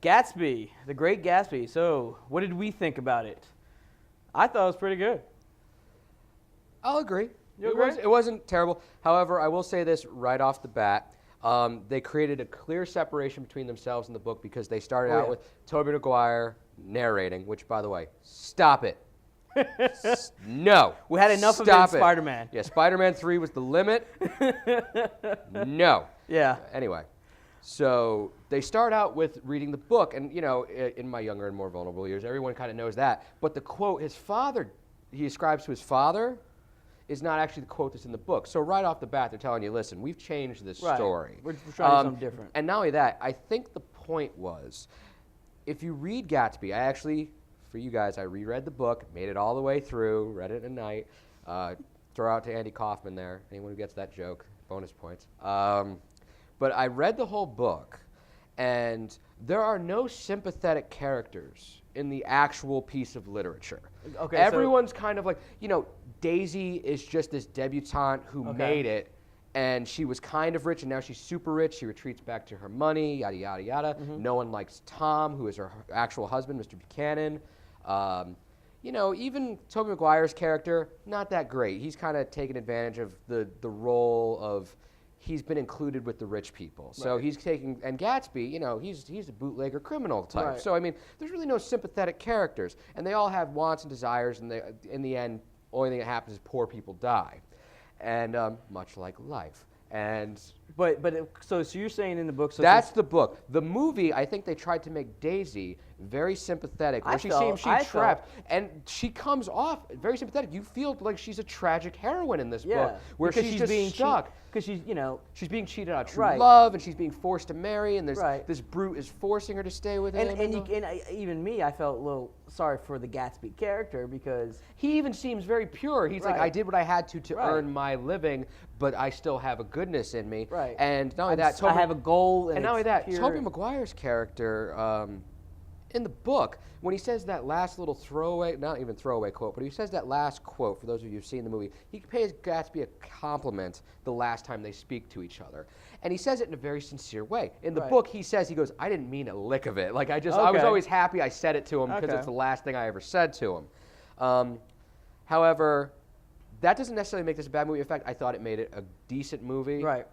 Gatsby, The Great Gatsby. So, what did we think about it? I thought it was pretty good. I'll agree. You agree? It wasn't terrible. However, I will say this right off the bat. They created a clear separation between themselves and the book because they started out with Tobey Maguire narrating, which, by the way, stop it. No. We had enough of it in Spider-Man. Yeah, Spider-Man 3 was the limit. No. Yeah. Anyway, so they start out with reading the book, and, you know, in my younger and more vulnerable years, everyone kind of knows that. But the quote he ascribes to his father, is not actually the quote that's in the book. So right off the bat, they're telling you, listen, we've changed this story. We're trying to do something different. And not only that, I think the point was, if you read Gatsby, for you guys, I reread the book, made it all the way through, read it in a night. Throw out to Andy Kaufman there, anyone who gets that joke, bonus points. But I read the whole book, and there are no sympathetic characters in the actual piece of literature. Okay, everyone's kind of like, you know, Daisy is just this debutante who made it, and she was kind of rich, and now she's super rich. She retreats back to her money, yada, yada, yada. Mm-hmm. No one likes Tom, who is her actual husband, Mr. Buchanan. You know, even Tobey Maguire's character, not that great. He's kind of taken advantage of the role of, he's been included with the rich people. So he's taking, and Gatsby, you know, he's a bootlegger criminal type. Right. So, I mean, there's really no sympathetic characters. And they all have wants and desires, and in the end, only thing that happens is poor people die. And much like life. And so you're saying in the book... So that's the book. The movie, I think they tried to make Daisy very sympathetic. Where she seems trapped. And she comes off very sympathetic. You feel like she's a tragic heroine in this book. Where she's just being stuck. Because she's being cheated out of true love, and she's being forced to marry, and there's this brute is forcing her to stay with him. And even me, I felt a little sorry for the Gatsby character because... He even seems very pure. He's like, I did what I had to earn my living, but I still have a goodness in me. Right. And not only that... I have a goal, and not only that, Tobey Maguire's character... in the book, when he says that last little not even throwaway quote, but he says that last quote, for those of you who've seen the movie, he pays Gatsby a compliment the last time they speak to each other. And he says it in a very sincere way. In the book, he goes, I didn't mean a lick of it. Like, I was always happy I said it to him because it's the last thing I ever said to him. However, that doesn't necessarily make this a bad movie. In fact, I thought it made it a decent movie. Right.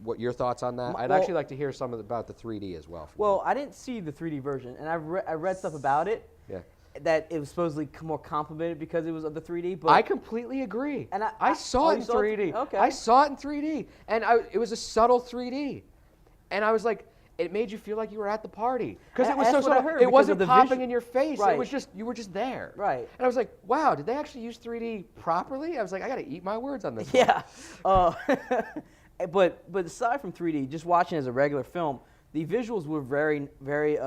What your thoughts on that? I'd actually like to hear some about the 3D as well. Well, I didn't see the 3D version, and I read stuff about it. Yeah. That it was supposedly more complicated because it was of the 3D. But I completely agree. And I saw it in 3D. Okay. I saw it in 3D, and it was a subtle 3D, and I was like, it made you feel like you were at the party because it was so subtle. It wasn't popping in your face. It was just you were just there. Right. And I was like, wow, did they actually use 3D properly? I was like, I got to eat my words on this. Yeah. But aside from 3D, just watching as a regular film, the visuals were very, very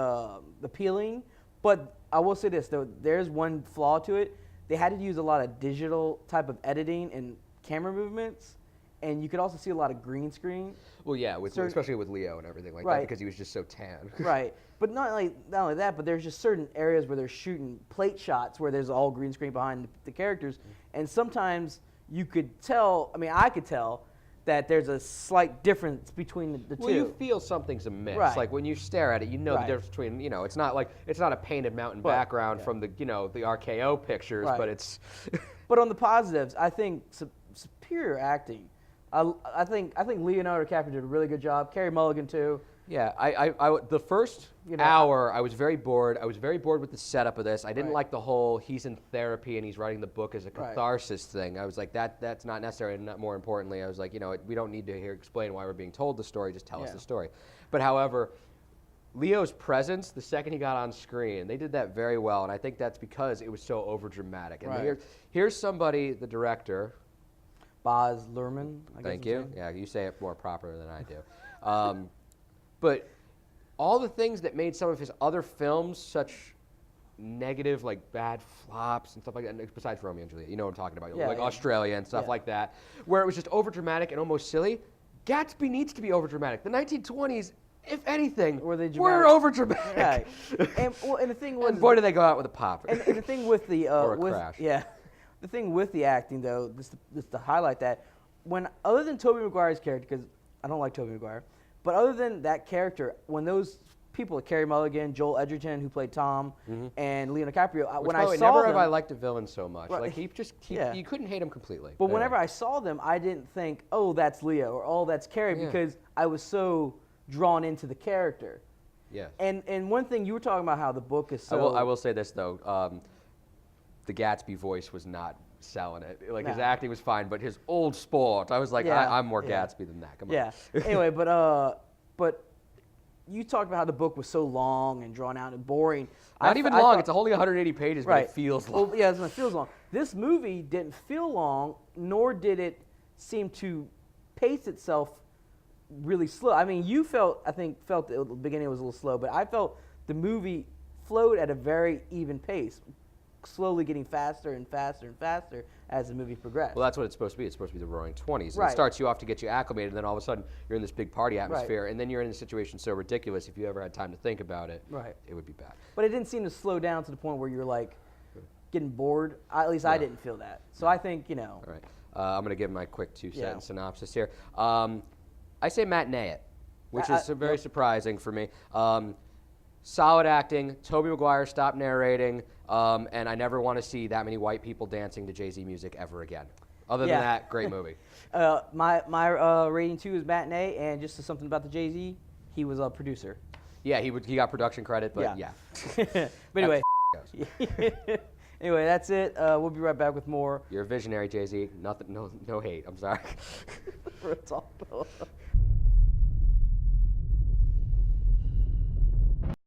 appealing. But I will say this, though, there's one flaw to it. They had to use a lot of digital type of editing and camera movements, and you could also see a lot of green screen. Well, yeah, especially with Leo and everything like that, because he was just so tan. Right. But not only that, but there's just certain areas where they're shooting plate shots where there's all green screen behind the characters, and sometimes you could tell, I could tell, that there's a slight difference between the two. Well, you feel something's amiss. Right. Like when you stare at it, you know the difference between, it's not a painted mountain background from the RKO pictures, but it's... But on the positives, I think superior acting. I think Leonardo DiCaprio did a really good job. Carey Mulligan too. Yeah, the first hour, I was very bored. I was very bored with the setup of this. I didn't like the whole he's in therapy and he's writing the book as a catharsis thing. I was like, that's not necessary. And more importantly, I was like, we don't need to explain why we're being told the story. Just tell us the story. But however, Leo's presence, the second he got on screen, they did that very well. And I think that's because it was so overdramatic. And here's somebody, the director. Baz Luhrmann. Thank you. Yeah, you say it more proper than I do. But all the things that made some of his other films such negative, like bad flops and stuff like that, besides Romeo and Juliet, you know what I'm talking about, Australia and stuff like that, where it was just overdramatic and almost silly, Gatsby needs to be overdramatic. The 1920s, if anything, were overdramatic. Right. And the thing was... And boy, did they go out with a pop. And the thing with the... or a crash. Yeah. The thing with the acting, though, just to highlight that, other than Tobey Maguire's character, because I don't like Tobey Maguire, but other than that character, when those people like Carey Mulligan, Joel Edgerton, who played Tom, and Leonardo DiCaprio. When I saw never them, have I liked a villain so much. Right. Like you couldn't hate him completely. But whenever I saw them, I didn't think, oh, that's Leo or oh, that's Carey, because I was so drawn into the character. Yeah. And one thing you were talking about how the book is so. I will say this though, the Gatsby voice was not selling it. Like his acting was fine, but his old sport, I was like, I'm more Gatsby than that. Come on. Yeah. Anyway, but you talked about how the book was so long and drawn out and boring. Not even long. It's only 180 pages, but it feels long. Well, yeah, it feels long. This movie didn't feel long, nor did it seem to pace itself really slow. I mean, you felt at the beginning it was a little slow, but I felt the movie flowed at a very even pace, slowly getting faster and faster and faster as the movie progressed. Well, that's what it's supposed to be. It's supposed to be the Roaring '20s. Right. It starts you off to get you acclimated, and then all of a sudden you're in this big party atmosphere, and then you're in a situation so ridiculous. If you ever had time to think about it, it would be bad. But it didn't seem to slow down to the point where you're like getting bored. At least I didn't feel that. So I think All right. I'm going to give my quick 2-sentence synopsis here. I say matinee it, which is very surprising for me. Solid acting. Tobey Maguire stopped narrating, and I never want to see that many white people dancing to Jay-Z music ever again. Other than that, great movie. My rating 2 is matinee, and just something about the Jay-Z, he was a producer. Yeah, he got production credit, but yeah. But anyway, anyway, that's it. We'll be right back with more. You're a visionary, Jay-Z. Nothing, no hate. I'm sorry. ReelTalk.